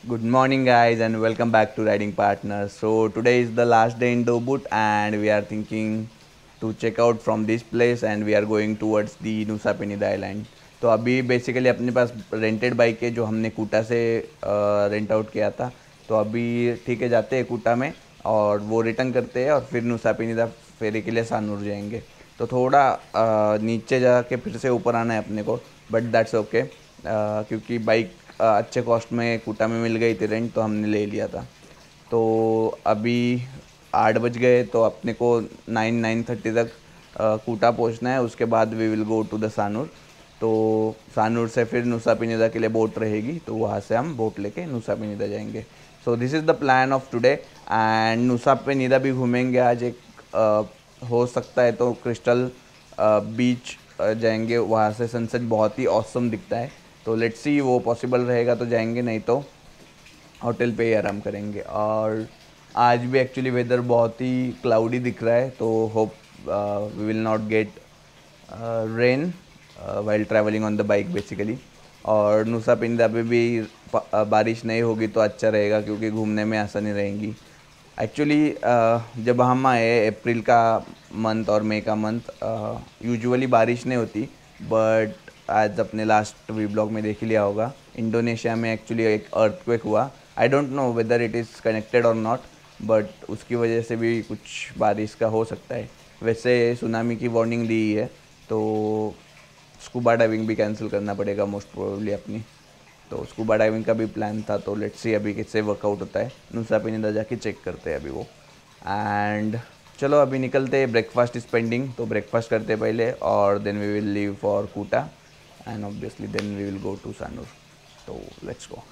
Good morning, guys, and welcome back to Riding Partners. So, today is the last day in Dobut, and we are thinking to check out from this place, and we are going towards the Nusa Penida Island. तो अभी basically अपने पास rented bike है जो हमने कूटा से rent out किया था. तो अभी ठीक है, जाते हैं कूटा में और वो रिटर्न करते हैं और फिर नुसा पेनिदा फेरी के लिए सानूर जाएंगे. तो थोड़ा नीचे जाके फिर से ऊपर आना है अपने को, बट दैट्स ओके, क्योंकि बाइक अच्छे कॉस्ट में कूटा में मिल गई थी रेंट, तो हमने ले लिया था. तो अभी 8 बज गए, तो अपने को 9-9:30 तक कूटा पहुंचना है. उसके बाद we will go to the Sanur. तो सानूर से फिर नुसा पेनिदा के लिए बोट रहेगी, तो वहाँ से हम बोट लेके नुसा पेनिदा जाएंगे. सो this is the plan of today. And नुसा Penida भी घूमेंगे आज. एक हो सकता है तो क्रिस्टल बीच जाएंगे, वहाँ से सनसेट बहुत ही ऑसम दिखता है. तो लेट्स सी, वो पॉसिबल रहेगा तो जाएंगे, नहीं तो होटल पे ही आराम करेंगे. और आज भी एक्चुअली वेदर बहुत ही क्लाउडी दिख रहा है, तो hope we will not get rain while travelling on the bike basically. और नुसा पेनिदा पे भी बारिश नहीं होगी तो अच्छा रहेगा, क्योंकि घूमने में आसानी रहेगी. एक्चुअली जब हम आए अप्रैल का मंथ और मई का मंथ, यूजुअली बारिश नहीं होती. बट आज अपने लास्ट वी ब्लॉग में देख ही लिया होगा, इंडोनेशिया में एक्चुअली एक अर्थक्वेक हुआ. I don't know whether it is connected और नॉट, बट उसकी वजह से भी कुछ बारिश का हो सकता है. वैसे सुनामी की वार्निंग दी है, तो स्कूबा डाइविंग भी कैंसिल करना पड़ेगा मोस्ट प्रोबेबली अपनी. तो स्कूबा डाइविंग का भी प्लान था, तो लेट्स सी अभी कैसे वर्कआउट होता है. नुसा पेनिदा जाके चेक करते हैं अभी वो. एंड चलो अभी निकलते हैं. ब्रेकफास्ट इज पेंडिंग, तो ब्रेकफास्ट करते पहले, और then we will leave for Kuta, and obviously then we will go to Sanur. तो लेट्स गो.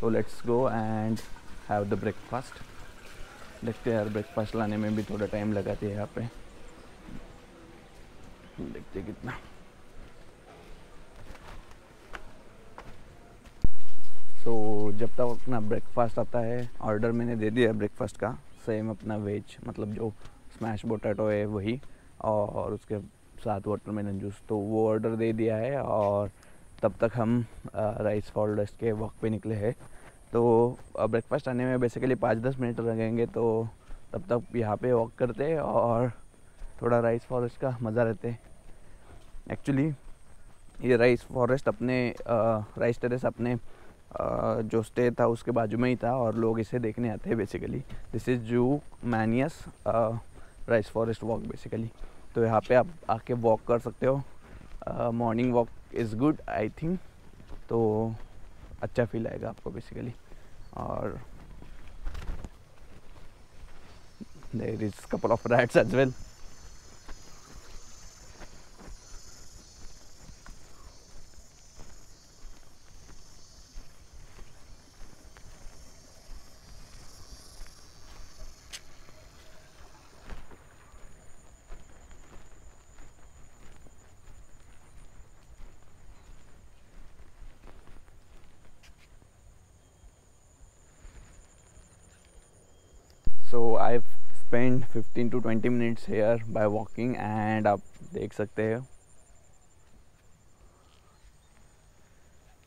तो let's go and have the breakfast. देखते हैं यार, ब्रेकफास्ट लाने में भी थोड़ा टाइम लगाते हैं यहाँ पे. देखते हैं कितना. सो जब तक अपना ब्रेकफास्ट आता है, ऑर्डर मैंने दे दिया ब्रेकफास्ट का, सेम अपना वेज, मतलब जो स्मैश पोटैटो है वही, और उसके साथ वाटरमेलन जूस, तो वो ऑर्डर दे दिया है. और तब तक हम राइस फॉरेस्ट के वॉक पे निकले हैं. तो ब्रेकफास्ट आने में बेसिकली 5-10 मिनट लगेंगे, तो तब तक यहाँ पे वॉक करते और थोड़ा राइस फॉरेस्ट का मज़ा लेते. एक्चुअली ये राइस फॉरेस्ट अपने राइस टेरेस अपने जो स्टे था उसके बाजू में ही था, और लोग इसे देखने आते हैं बेसिकली. दिस इज़ जू मैनियस राइस फॉरेस्ट वॉक बेसिकली. तो यहाँ पे आप आके वॉक कर सकते हो. Morning walk is good I think, तो अच्छा फील आएगा आपको बेसिकली. और there is couple of rats as well. So I've spent 15 to 20 minutes here by walking, and आप देख सकते हैं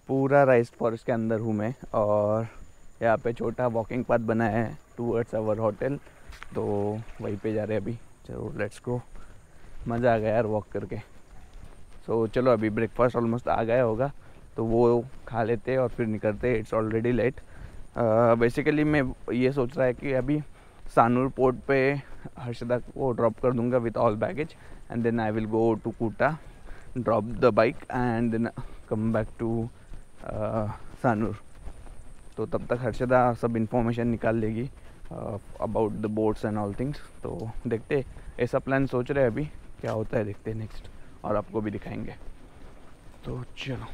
पूरा राइस फॉरेस्ट के अंदर हूँ मैं. और यहाँ पे छोटा वॉकिंग पाथ बना है टूवर्ड्स आवर होटल, तो वहीं पे जा रहे हैं अभी. चलो लेट्स गो. मज़ा आ गया यार वॉक करके. सो चलो अभी ब्रेकफास्ट ऑलमोस्ट आ गया होगा, तो वो खा लेते और फिर निकलते. It's already late. बेसिकली मैं ये सोच रहा है कि अभी सानूर पोर्ट पे हर्षदा को ड्रॉप कर दूंगा with all baggage, and then I will go to Kuta, drop the bike, and then come back to Sanur. तो तब तक हर्षदा सब इन्फॉर्मेशन निकाल लेगी about the boats and all things. तो देखते, ऐसा प्लान सोच रहे हैं अभी, क्या होता है देखते हैं नेक्स्ट, और आपको भी दिखाएंगे. तो चलो.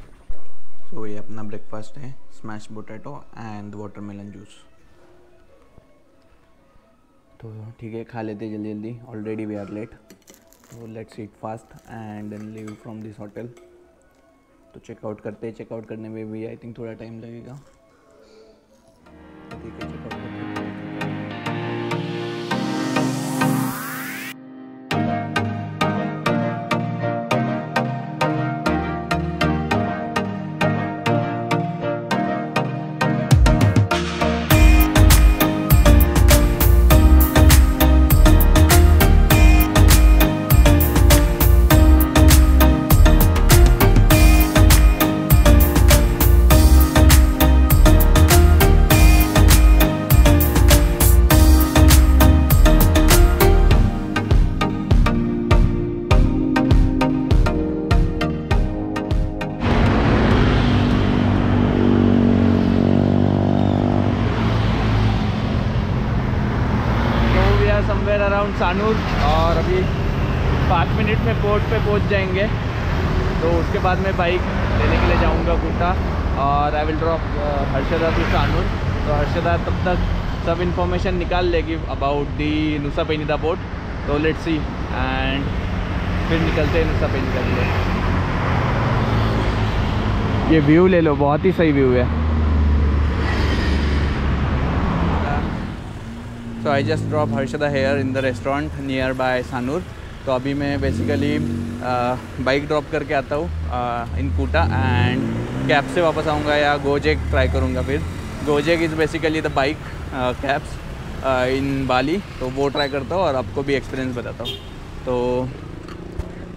सो ये अपना ब्रेकफास्ट है, smash potato and watermelon juice. तो ठीक है, खा लेते जल्दी जल्दी, ऑलरेडी वी आर लेट. तो let's eat fast and then leave from this hotel. तो चेकआउट करते, चेकआउट करने में भी आई थिंक थोड़ा टाइम लगेगा. ठीक है, चेकआउट करते. सानूर और अभी 5 मिनट में पोर्ट पे पहुंच जाएंगे। तो उसके बाद मैं बाइक लेने के लिए जाऊंगा कूटा और I will drop Harshada to Sanur. तो हर्षदा तब तक सब इन्फॉर्मेशन निकाल लेगी about the Nusa Penida boat. तो लेट्स सी एंड फिर निकलते हैं नुसा पेनिदा के लिए। ये व्यू ले लो, बहुत ही सही व्यू है। So I just drop Harshada here in the restaurant near by Sanur. तो अभी मैं बेसिकली बाइक ड्रॉप करके आता हूँ इन कूटा एंड कैब से वापस आऊँगा या गोजेक ट्राई करूँगा। फिर Gojek is basically the bike cabs in Bali, तो वो ट्राई करता हूँ और आपको भी एक्सपीरियंस बताता हूँ। तो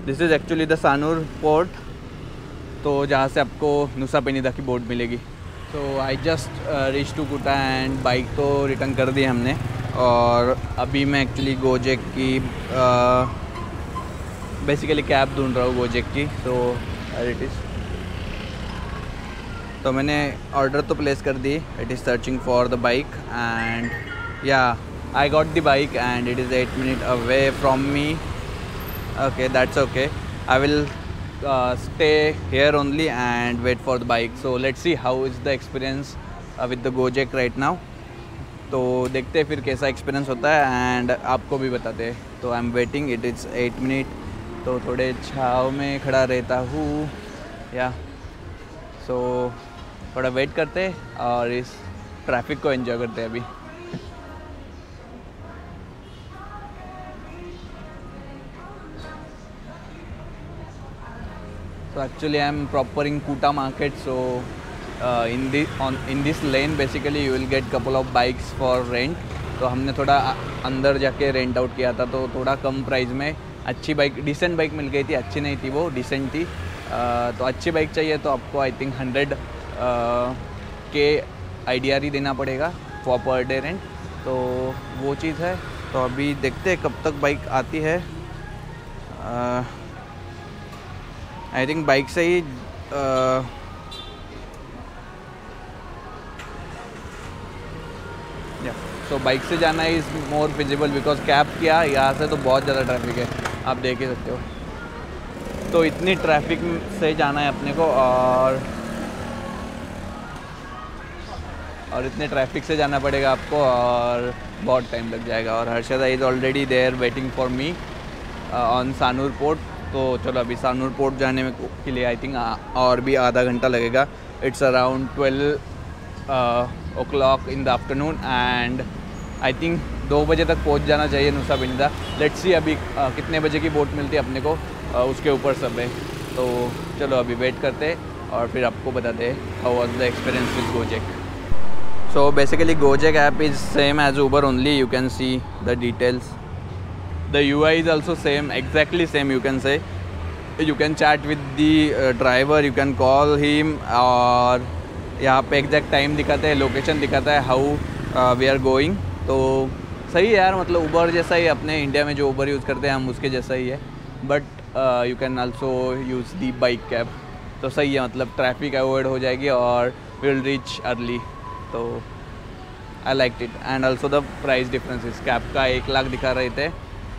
this is actually the Sanur port, तो जहाँ से आपको नुसा पेनिदा की बोट मिलेगी। तो आई जस्ट रीच टू कूटा एंड बाइक तो रिटर्न कर दी हमने और अभी मैं एक्चुअली गोजेक की बेसिकली कैब ढूंढ रहा हूँ गोजेक की। तो इट इज़, तो मैंने ऑर्डर तो प्लेस कर दी। It is searching for the bike and yeah I got the bike and it is 8 minute away from me. Okay, that's okay, I will stay here only and wait for the bike. So let's see how is the experience with the Gojek right now. तो देखते हैं फिर कैसा experience होता है and आपको भी बताते हैं। तो I am waiting, it is 8 minute, तो थोड़े छाँव में खड़ा रहता हूँ या सो थोड़ा वेट करते हैं और इस ट्रैफिक को एंजॉय करते हैं अभी। So actually I am proper in Kuta market, so in this lane basically you will get couple of bikes for rent. तो हमने थोड़ा अंदर जाके रेंट आउट किया था, तो थोड़ा कम प्राइस में अच्छी बाइक, डिसेंट बाइक मिल गई थी। अच्छी नहीं थी वो, डिसेंट थी। तो अच्छी बाइक चाहिए तो आपको आई थिंक 100 के IDR ही देना पड़ेगा फॉर पर डे रेंट। तो वो चीज़ है। तो अभी देखते हैं कब तक बाइक आती है। आई थिंक बाइक से ही सो बाइक से जाना is more feasible because cab किया यहाँ से तो बहुत ज़्यादा ट्रैफिक है, आप देख ही सकते हो। तो इतनी ट्रैफिक से जाना है अपने को और इतने ट्रैफिक से जाना पड़ेगा आपको और बहुत टाइम लग जाएगा। और Harshada is already there waiting for me on Sanur port. तो चलो अभी सानूर पोर्ट जाने में के लिए आई थिंक और भी आधा घंटा लगेगा। It's around 12 o'clock in the afternoon and I think 2 बजे तक पहुंच जाना चाहिए नुसा पेनिदा। लेट्स सी अभी कितने बजे की बोट मिलती है अपने को, उसके ऊपर सब है। तो चलो अभी वेट करते हैं और फिर आपको बताते हैं how was the experience with Gojek. So basically Gojek app is same as Uber only, you can see the details. The UI is also same, exactly same you can say. You can chat with the driver, you can call him और यहाँ पे exact time दिखाता है, location दिखाता है, how we are going. तो सही है यार, मतलब उबर जैसा ही, अपने इंडिया में जो उबर यूज़ करते हैं हम उसके जैसा ही है। But you can also use the bike cab. तो सही है, मतलब ट्रैफिक अवॉइड हो जाएगी और विल रीच अर्ली। तो I like it and also the price differences. Cab का 1 लाख दिखा रहे थे,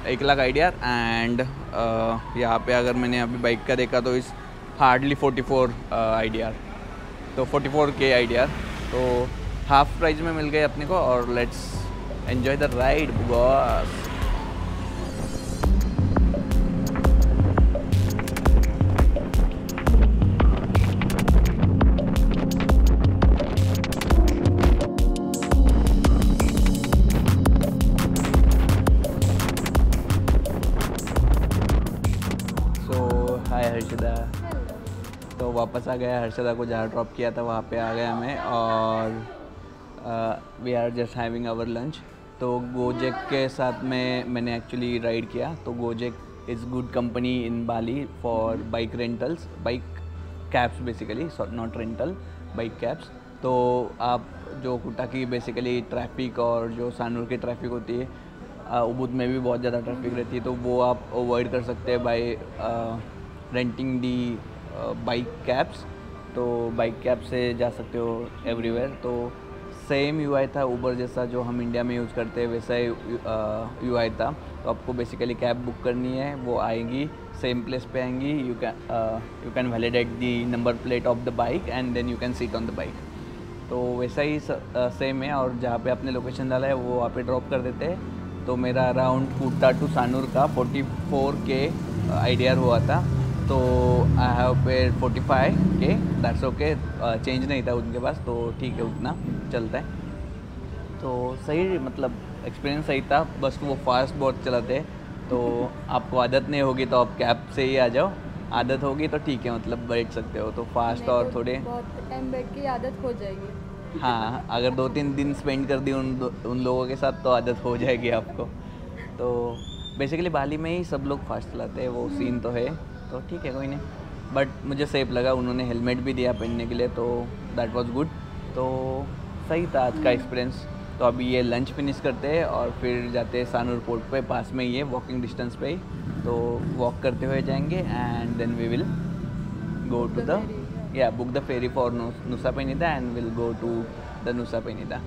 1 लाख IDR एंड यहाँ पे अगर मैंने अभी बाइक का देखा तो इस हार्डली 44 IDR, तो 44K IDR। तो हाफ प्राइस में मिल गए अपने को और let's enjoy the ride boss. Harshada तो वापस आ गया। हर्षदा को जहाँ ड्रॉप किया था वहाँ पे आ गया मैं और we are just having our lunch. तो गोजेक के साथ में मैंने एक्चुअली राइड किया। तो Gojek is good company in Bali for bike rentals, bike cabs basically, not rental, bike cabs. तो आप जो कुटा की बेसिकली ट्रैफिक और जो सानूर की ट्रैफिक होती है, उबुद में भी बहुत ज़्यादा ट्रैफिक रहती है, तो वो आप अवॉइड कर सकते हैं बाय रेंटिंग दी बाइक कैब्स। तो बाइक कैब से जा सकते हो एवरीवेयर। तो सेम यूआई था ऊबर जैसा जो हम इंडिया में यूज़ करते हैं, वैसा ही यूआई था। तो आपको बेसिकली कैब बुक करनी है, वो आएगी सेम प्लेस पे आएंगी। You can validate the number plate of the bike and then you can seat on the bike. तो वैसा ही सेम है, और जहाँ पे आपने लोकेशन डाला है वो वहाँ पे ड्रॉप कर देते हैं। तो मेरा अराउंड कुट्टा टू सानूर का 44 के आईडीआर हुआ था। तो आई हैव पेड 45 के, दैट्स ओके। चेंज नहीं था उनके पास, तो ठीक है, उतना चलता है। तो सही, मतलब एक्सपीरियंस सही था, बस वो फास्ट बहुत चलाते। तो आपको आदत नहीं होगी तो आप कैब से ही आ जाओ, आदत होगी तो ठीक है, मतलब बैठ सकते हो। तो फास्ट और थोड़े बहुत टाइम बैठ के आदत हो जाएगी। हाँ, अगर 2-3 दिन स्पेंड कर दी उन लोगों के साथ तो आदत हो जाएगी आपको। तो बेसिकली बाली में ही सब लोग फास्ट चलाते हैं, वो सीन तो है। तो ठीक है, कोई नहीं, बट मुझे सेफ लगा। उन्होंने हेलमेट भी दिया पहनने के लिए, तो दैट वाज गुड। तो सही था आज का एक्सपीरियंस। तो अभी ये लंच फिनिश करते हैं और फिर जाते हैं सानूर पोर्ट पे, पास में ही है, वॉकिंग डिस्टेंस पे ही। तो वॉक करते हुए जाएंगे and then we will go to the book the ferry for Nusa Penida and will go to the Nusa Penida.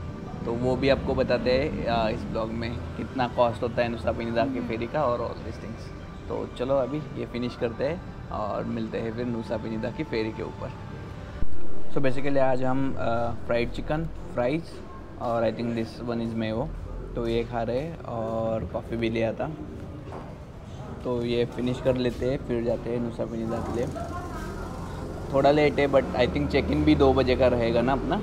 तो वो भी आपको बताते हैं इस ब्लॉग में कितना कॉस्ट होता है नुसा पेनिदा के फेरी का और ऑल दिस थिंग्स। तो चलो अभी ये फिनिश करते हैं और मिलते हैं फिर नुसा पेनिदा की फेरी के ऊपर। सो बेसिकली आज हम फ्राइड चिकन, फ्राइज और I think this one is मेवो, तो ये खा रहे हैं और कॉफ़ी भी लिया था। तो ये फिनिश कर लेते हैं, फिर जाते हैं नुसा पेनिदा के लिए। थोड़ा लेट है but I think check in भी 2 बजे का रहेगा ना अपना।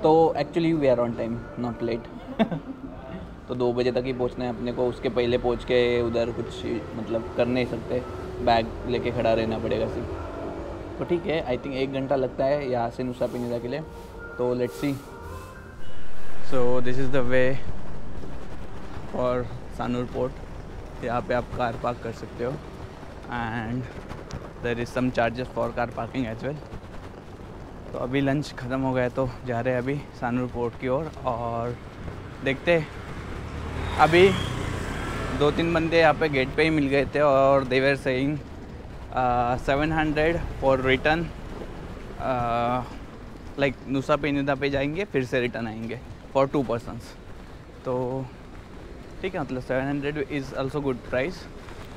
तो actually we are on time, not late. तो 2 बजे तक ही पहुंचना है अपने को, उसके पहले पहुंच के उधर कुछ मतलब कर नहीं सकते, बैग लेके खड़ा रहना पड़ेगा सिर्फ। तो ठीक है, आई थिंक 1 घंटा लगता है यहाँ से नुसा पेनिदा के लिए। तो let's see. So this is the way for Sanur port. यहाँ पे आप कार पार्क कर सकते हो and there is some charges for car parking as well. तो अभी लंच ख़त्म हो गया तो जा रहे हैं अभी सानूर पोर्ट की ओर और देखते। अभी 2-3 बंदे यहाँ पे गेट पे ही मिल गए थे और they were saying 700 for return, like Nusa Penida पे जाएंगे फिर से रिटर्न आएंगे फॉर 2 पर्सन्स। तो ठीक है, मतलब 700 इज़ आल्सो गुड प्राइस।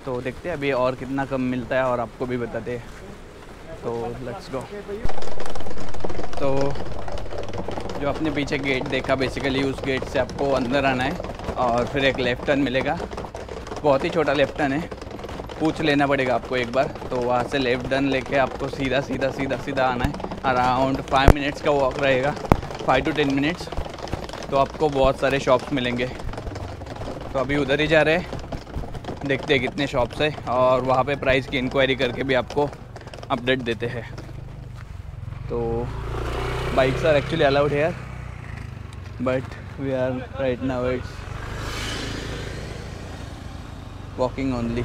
तो देखते हैं अभी और कितना कम मिलता है और आपको भी बताते हैं। तो लेट्स गो। तो जो आपने पीछे गेट देखा, बेसिकली उस गेट से आपको अंदर आना है और फिर एक लेफ़्ट टर्न मिलेगा। बहुत ही छोटा लेफ़्ट टर्न है, पूछ लेना पड़ेगा आपको एक बार। तो वहाँ से लेफ़्ट टर्न लेके आपको सीधा सीधा सीधा सीधा आना है। अराउंड 5 मिनट्स का वॉक रहेगा, 5 to 10 मिनट्स। तो आपको बहुत सारे शॉप्स मिलेंगे। तो अभी उधर ही जा रहे हैं, देखते हैं कितने शॉप्स है और वहाँ पे प्राइस की इंक्वायरी करके भी आपको अपडेट देते हैं। तो bikes are actually allowed here but we are right now it's walking only.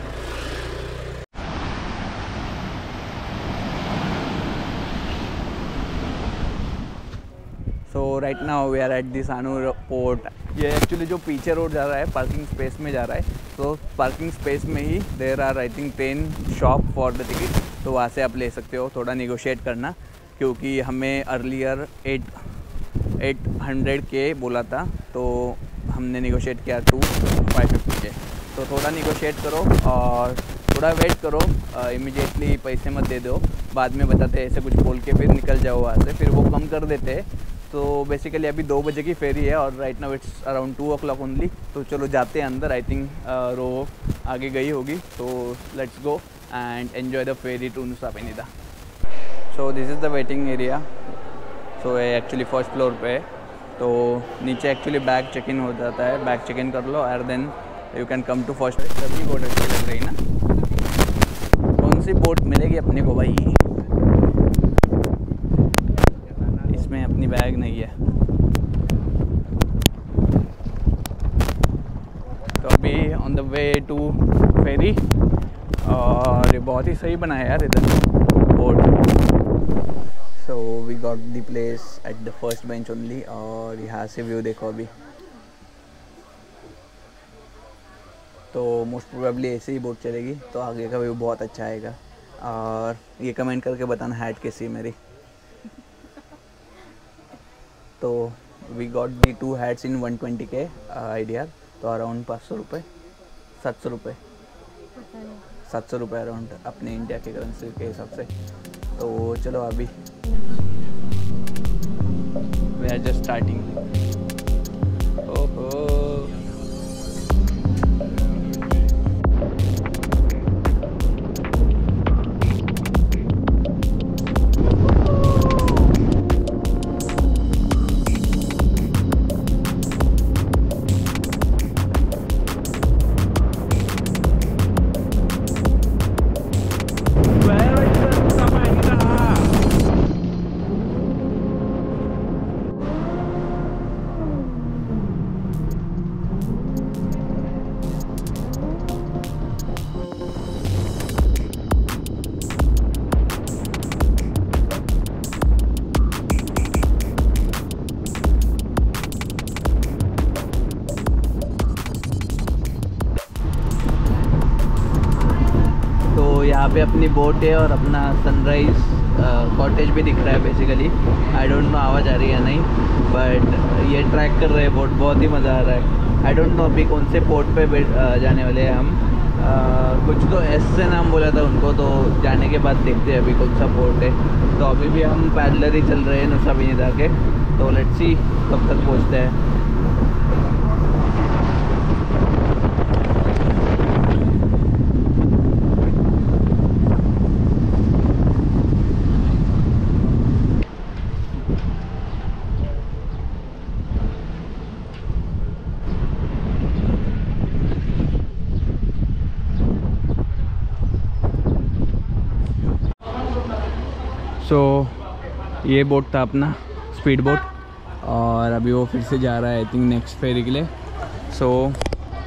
So right now we are at the Sanur port. ये एक्चुअली जो पीछे रोड जा रहा है पार्किंग स्पेस में जा रहा है। तो पार्किंग स्पेस में ही there are I think 10 shop for the ticket. तो वहाँ से आप ले सकते हो, थोड़ा निगोशिएट करना, क्योंकि हमें अर्लियर 800 के बोला था, तो हमने निगोशिएट किया 550 के। तो थोड़ा निगोशिएट करो और थोड़ा वेट करो, इमीडिएटली पैसे मत दे दो, बाद में बताते ऐसे कुछ बोल के फिर निकल जाओ वहाँ से, फिर वो कम कर देते हैं। तो बेसिकली अभी 2 बजे की फेरी है और right now it's around 2 o'clock only. तो चलो जाते हैं अंदर, आई थिंक रो आगे गई होगी। तो let's go and enjoy the ferry to Nusa Penida. So this is the waiting area. So ये एक्चुअली फर्स्ट फ्लोर पे है। तो नीचे एक्चुअली बैग चेक इन हो जाता है, बैग चेक इन कर लो और then you can come to first. सभी बोट अच्छी लग रही ना। कौन सी बोट मिलेगी अपने को भाई? इसमें अपनी बैग नहीं है। तो अभी on the way to ferry, और ये बहुत ही सही बना है यार इधर boat. So we got the place at the first bench only और यहाँ से व्यू देखो अभी। तो मोस्ट प्रोबेबली ऐसे ही बोट चलेगी, तो आगे का व्यू बहुत अच्छा आएगा। और ये कमेंट करके बताना हैट कैसी है मेरी। तो we got the 2 hats in 120K IDR, तो अराउंड 500 रुपये 700 रुपये पता नहीं। 700 रुपये अराउंड अपने इंडिया के करेंसी के हिसाब से। तो चलो अभी वी आर जस्ट स्टार्टिंग। ओहो यहाँ पे अपनी बोट है और अपना सनराइज़ कॉटेज भी दिख रहा है बेसिकली। आई डोंट नो आवाज़ आ रही है नहीं, बट ये ट्रैक कर रहे हैं बोट, बहुत ही मज़ा आ रहा है। आई डोंट नो अभी कौन से पोर्ट पे जाने वाले हैं हम। कुछ तो एस से नाम बोला था उनको, तो जाने के बाद देखते हैं अभी कौन सा पोर्ट है। तो अभी भी हम पैदल ही चल रहे हैं नुसा पेनिदा के, तो लेट्स सी कब तक पहुँचते हैं। सो ये बोट था अपना स्पीड बोट, और अभी वो फिर से जा रहा है आई थिंक नेक्स्ट फेरी के लिए। So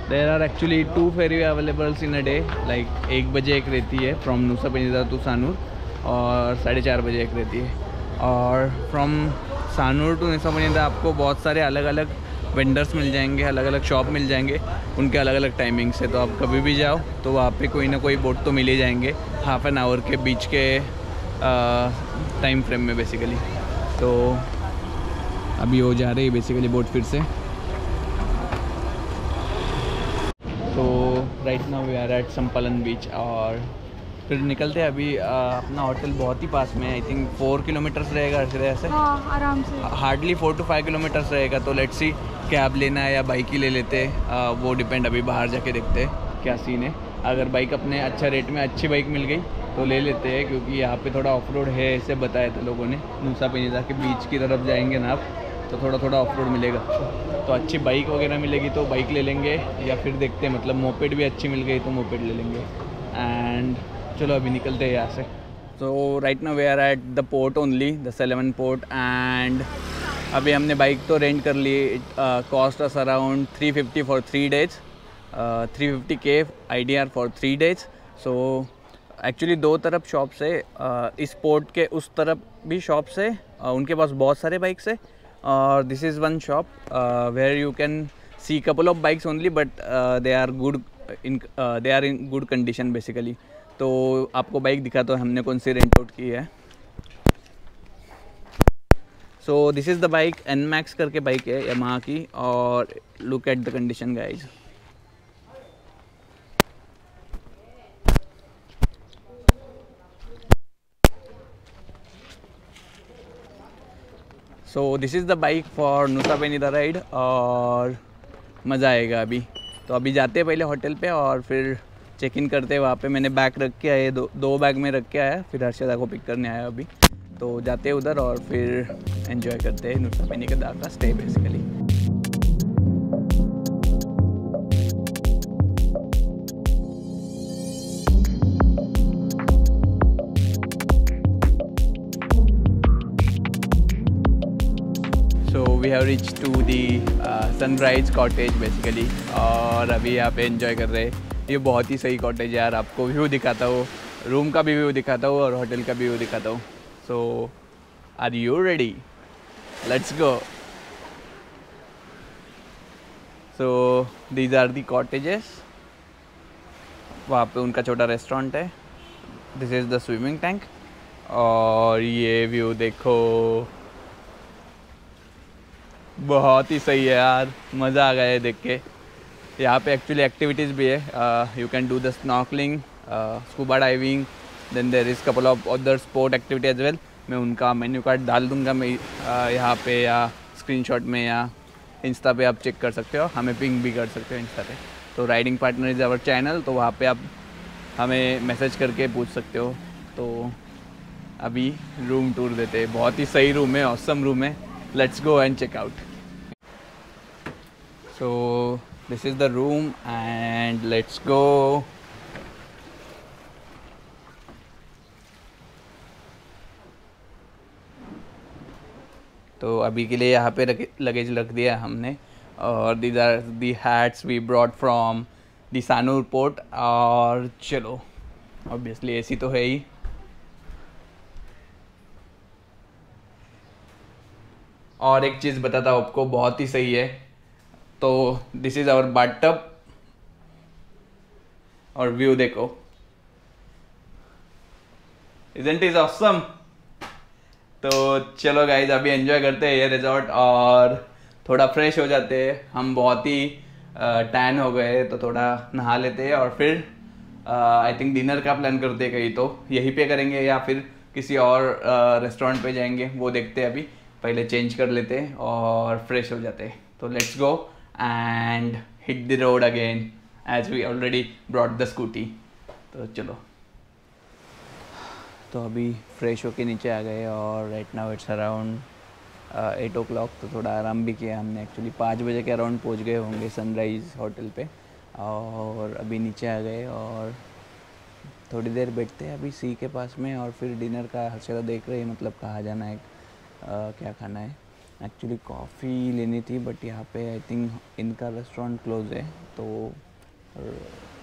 there are actually 2 ferry availables in a day. Like 1 बजे एक रहती है from Nusa Penida to Sanur, और 4:30 बजे एक रहती है। और from Sanur to Nusa Penida आपको बहुत सारे अलग अलग वेंडर्स मिल जाएंगे, अलग अलग शॉप मिल जाएंगे, उनके अलग अलग टाइमिंग से। तो आप कभी भी जाओ तो वहाँ पे कोई ना कोई बोट तो मिल ही जाएंगे, हाफ एन आवर के बीच के टाइम फ्रेम में बेसिकली। तो अभी वो जा रही है बेसिकली बोट फिर से। तो right now we are at Sampalan beach, और फिर निकलते हैं अभी। अपना होटल बहुत ही पास में है, आई थिंक 4 किलोमीटर्स रहेगा हर से। हाँ, आराम से हार्डली 4 to 5 किलोमीटर्स रहेगा। तो लेट्स सी कैब लेना है या बाइक ही ले लेते हैं, वो डिपेंड, अभी बाहर जाके देखते हैं क्या सीन है। अगर बाइक अपने अच्छा रेट में अच्छी बाइक मिल गई तो ले लेते हैं, क्योंकि यहाँ पे थोड़ा ऑफ रोड है, ऐसे बताया था लोगों ने। नुसा पेनिदा के बीच की तरफ जाएंगे ना आप, तो थोड़ा ऑफ रोड मिलेगा, तो अच्छी बाइक वगैरह मिलेगी तो बाइक ले लेंगे, या फिर देखते हैं मतलब मोपेड भी अच्छी मिल गई तो मोपेड ले लेंगे। एंड चलो अभी निकलते हैं यहाँ से। तो right now we are at the port only, the सेलेवन पोर्ट। एंड अभी हमने बाइक तो रेंट कर ली। Cost us around 350 for 3 days, 350K IDR for 3 days। So actually 2 तरफ शॉप्स है, इस पोर्ट के उस तरफ भी शॉप्स है, उनके पास बहुत सारे बाइक्स है। और this is one shop where you can see couple of bikes only, but they are in good condition basically. तो आपको बाइक दिखा तो हमने कौन सी रेंट आउट की है। सो this is the bike, NMAX करके बाइक है यामाहा की, और look at the condition guys. So this is the bike for Nusa Penida ride, और मज़ा आएगा अभी। तो अभी जाते हैं पहले होटल पे, और फिर चेक इन करते हैं। वहाँ पे मैंने बैग रख के आए, दो बैग में रख के आया, फिर हर्षदा को पिक करने आया अभी। तो जाते हैं उधर और फिर एंजॉय करते हैं नुसा पेनिदा का stay basically. We have reach to the sunrise cottage basically, और अभी यहाँ पे एंजॉय कर रहे हैं। ये बहुत ही सही कॉटेज है यार, आपको व्यू दिखाता हूँ, रूम का भी व्यू दिखाता हूँ और होटल का भी व्यू दिखाता हूँ। So are you ready? Let's go. So these are the cottages. वहाँ पे उनका छोटा रेस्टोरेंट है। This is the swimming tank, और ये व्यू देखो। बहुत ही सही है यार, मज़ा आ गया है देख के। यहाँ पे एक्चुअली एक्टिविटीज़ भी है, you can do the snorkelling, scuba diving, then there is couple of other sport activity as well. मैं उनका मेन्यू कार्ड डाल दूंगा मैं यहाँ पे, या स्क्रीनशॉट में, या इंस्टा पे आप चेक कर सकते हो, हमें पिंग भी कर सकते हो इंस्टा पे। तो riding partner is our channel, तो वहाँ पे आप हमें मैसेज करके पूछ सकते हो। तो अभी रूम टूर देते हैं, बहुत ही सही रूम है, ऑसम रूम है, let's go and check out. So this is the room and let's go. तो अभी के लिए यहाँ पे लगेज रख दिया हमने, और these are the hats we brought from the Sanur port. और चलो, ऑब्वियसली एसी तो है ही। और एक चीज़ बताता हूँ आपको, बहुत ही सही है। तो दिस इज़ आवर बाथटब, और व्यू देखो, इजंट इज ऑसम। तो चलो गाइज, अभी एंजॉय करते हैं ये रिजॉर्ट और थोड़ा फ्रेश हो जाते हैं। हम बहुत ही टैन हो गए, तो थोड़ा नहा लेते हैं और फिर आई थिंक डिनर का प्लान करते हैं। कहीं तो यहीं पे करेंगे या फिर किसी और रेस्टोरेंट पे जाएंगे, वो देखते हैं। अभी पहले चेंज कर लेते हैं और फ्रेश हो जाते हैं। तो let's go and hit the road again as we already brought the scooty. तो चलो। तो अभी फ्रेश होके नीचे आ गए और right now it's around 8 o'clock। तो थोड़ा आराम भी किया हमने, एक्चुअली 5 बजे के अराउंड पहुंच गए होंगे सनराइज़ होटल पे। और अभी नीचे आ गए और थोड़ी देर बैठते हैं अभी सी के पास में, और फिर डिनर का हर्षदा देख रहे हैं, मतलब कहाँ जाना है, क्या खाना है। एक्चुअली कॉफ़ी लेनी थी, बट यहाँ पे आई थिंक इनका रेस्टोरेंट क्लोज है, तो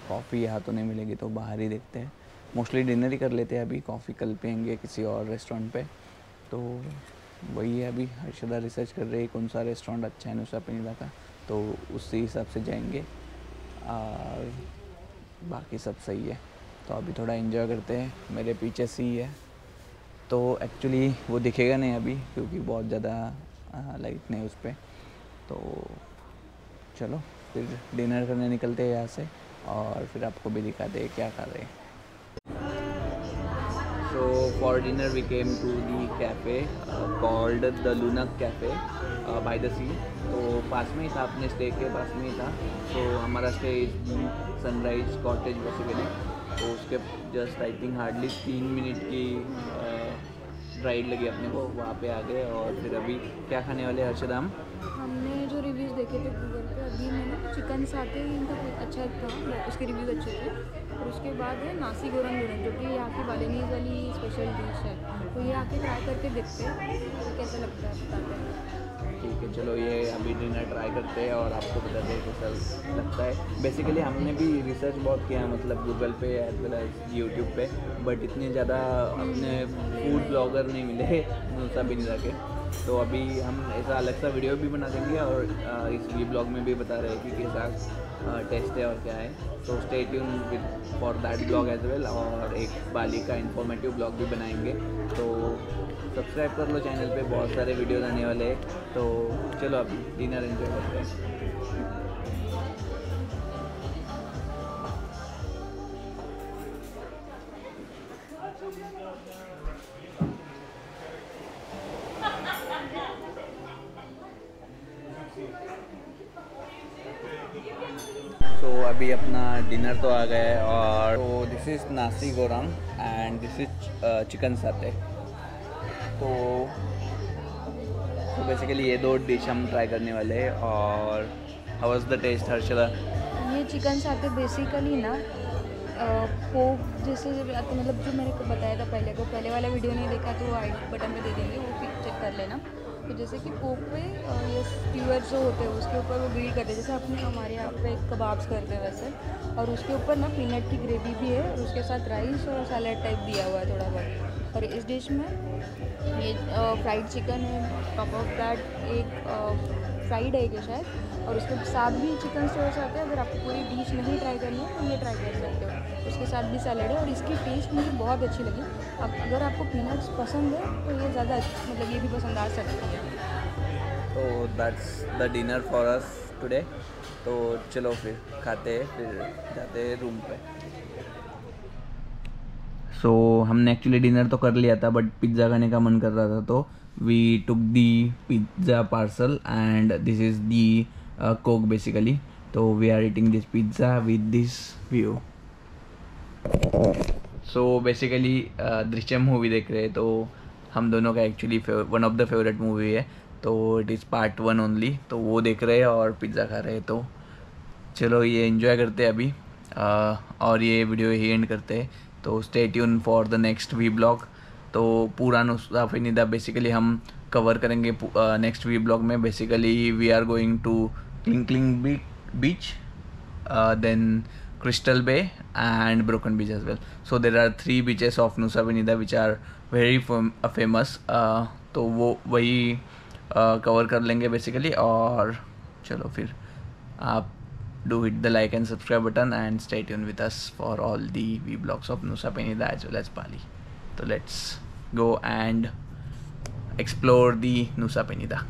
कॉफ़ी यहाँ तो नहीं मिलेगी, तो बाहर ही देखते हैं। मोस्टली डिनर ही कर लेते हैं अभी, कॉफ़ी कल पियेंगे किसी और रेस्टोरेंट पे। तो वही है, अभी हर्षदा रिसर्च कर रही है कौन सा रेस्टोरेंट अच्छा है नुसा पेनिदा का, तो उसी हिसाब से जाएंगे। और बाकी सब सही है। तो अभी थोड़ा एंजॉय करते हैं। मेरे पीछे सी है, तो एक्चुअली वो दिखेगा नहीं अभी क्योंकि बहुत ज़्यादा लाइट नहीं उस पर। तो चलो फिर डिनर करने निकलते हैं यहाँ से, और फिर आपको भी दिखाते हैं क्या खा रहे हैं। So for dinner we came to the cafe called the Lunak Cafe by the sea। तो पास में ही था, अपने स्टे के पास में ही था। तो हमारा स्टे सनराइज कॉटेज बेसिकली, तो उसके just I think hardly 3 minute की राइड लगी अपने को, वहाँ पे आ गए। और फिर अभी क्या खाने वाले हर्षदा हम? हमने जो रिव्यूज़ देखे थे गूगल पे, अभी मैंने चिकन साथे इनका अच्छा था, उसके रिव्यूज़ अच्छे थे। और उसके बाद है नासी गोरंग गोरंग, जो कि यहाँ की बालिनीज़ वाली स्पेशल डिश है। तो ये आके ट्राई करके देखते हैं तो कैसा लगता है, बताते हैं। ठीक है, चलो ये अभी डिनर ट्राई करते हैं और आपको बताते हैं कैसा लगता है। बेसिकली हमने भी रिसर्च बहुत किया है, मतलब गूगल पे एज वेल एज यूट्यूब पे, बट इतने ज़्यादा अपने फूड ब्लॉगर नहीं मिले नुसा पेनिदा के। तो अभी हम ऐसा अलग सा वीडियो भी बना देंगे, और इस ब्लॉग में भी बता रहे हैं कि कैसा टेस्ट है और क्या है। तो stay tune with for that blog as well, और एक बाली का इन्फॉर्मेटिव ब्लॉग भी बनाएंगे। तो सब्सक्राइब कर लो चैनल पे, बहुत सारे वीडियोस आने वाले हैं। तो चलो अभी डिनर एंजॉय करते हैं। तो अभी अपना डिनर तो आ गया है, और तो this is nasi goreng and this is chicken satay. तो बेसिकली ये 2 डिश हम ट्राई करने वाले हैं। और how was the taste Harshada? ये चिकन साथे बेसिकली ना पोक जैसे मतलब जो मैंने बताया था पहले वाला वीडियो नहीं देखा तो आई बटन पे दे देंगे, वो चेक कर लेना। तो जैसे कि पोक पे ये स्टीवर्स जो होते हैं उसके ऊपर वो ग्रिल करते हैं, जैसे अपने हमारे यहाँ पे कबाब्स करते हैं वैसे। और उसके ऊपर ना पीनट की ग्रेवी भी है, और उसके साथ राइस और सैलेड टाइप दिया हुआ है थोड़ा बहुत। और इस डिश में ये फ्राइड चिकन है, टॉप ऑफ दैट एक फ्राइड एग है शायद, और उसके साथ भी चिकन स्टोर्स आते हैं। अगर आपको पूरी डिश नहीं ट्राई करनी है तो ये ट्राई कर सकते हो, उसके साथ भी सैलेड है। और इसकी टेस्ट मुझे बहुत अच्छी लगी। अब अगर आपको पीनट्स पसंद है तो ये ज़्यादा मतलब ये भी पसंद आ सकती है। तो that's the dinner for us today. तो चलो फिर खाते हैं, फिर जाते हैं रूम पे। सो हमने एक्चुअली डिनर तो कर लिया था, बट पिज़्ज़ा खाने का मन कर रहा था, तो we took the pizza parcel and this is the Coke basically. तो we are eating this pizza with this view. So basically Drishyam movie देख रहे हैं, तो हम दोनों का actually one of the favourite movie है, तो इट इज़ पार्ट 1 ओनली। तो वो देख रहे हैं और पिज़्ज़ा खा रहे हैं। तो चलो ये एंजॉय करते हैं अभी, और ये वीडियो ही एंड करते हैं। तो stay tune for the next vlog. तो पूरा नुस्खा फिनिदा बेसिकली हम कवर करेंगे नेक्स्ट वी ब्लॉग में। Basically we are going to Kelingking beach, then Crystal Bay and Broken Beach as well. So there are 3 beaches of Nusa Penida which are very famous. तो वो वही cover कर लेंगे basically. और चलो फिर आप do hit the like and subscribe button and stay tuned with us for all the vlogs of Nusa Penida as well as Bali. So let's go and explore the Nusa Penida.